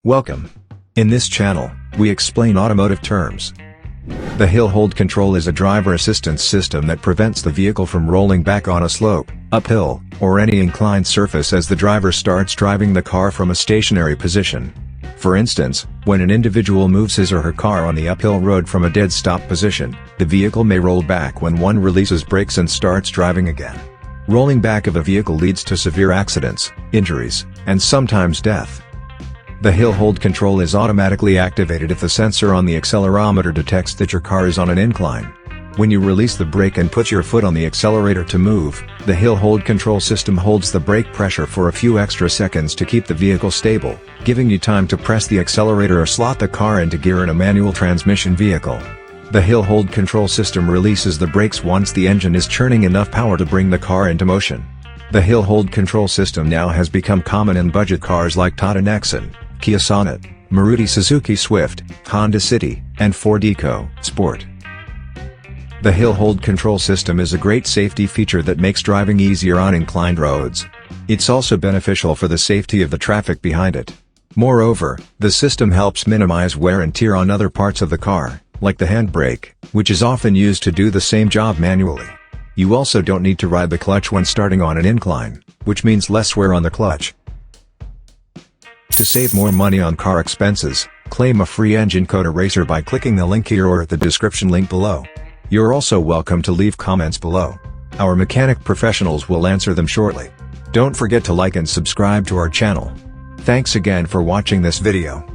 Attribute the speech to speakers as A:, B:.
A: Welcome. In this channel, we explain automotive terms. The hill hold control is a driver assistance system that prevents the vehicle from rolling back on a slope, uphill, or any inclined surface as the driver starts driving the car from a stationary position. For instance, when an individual moves his or her car on the uphill road from a dead stop position, the vehicle may roll back when one releases brakes and starts driving again. Rolling back of a vehicle leads to severe accidents, injuries, and sometimes death. The hill hold control is automatically activated if the sensor on the accelerometer detects that your car is on an incline. When you release the brake and put your foot on the accelerator to move, the hill hold control system holds the brake pressure for a few extra seconds to keep the vehicle stable, giving you time to press the accelerator or slot the car into gear in a manual transmission vehicle. The hill hold control system releases the brakes once the engine is churning enough power to bring the car into motion. The hill hold control system now has become common in budget cars like Tata Nexon, Kia Sonet, Maruti Suzuki Swift, Honda City, and Ford EcoSport. The hill hold control system is a great safety feature that makes driving easier on inclined roads. It's also beneficial for the safety of the traffic behind it. Moreover, the system helps minimize wear and tear on other parts of the car, like the handbrake, which is often used to do the same job manually. You also don't need to ride the clutch when starting on an incline, which means less wear on the clutch. To save more money on car expenses, claim a free engine code eraser by clicking the link here or at the description link below. You're also welcome to leave comments below. Our mechanic professionals will answer them shortly. Don't forget to like and subscribe to our channel. Thanks again for watching this video.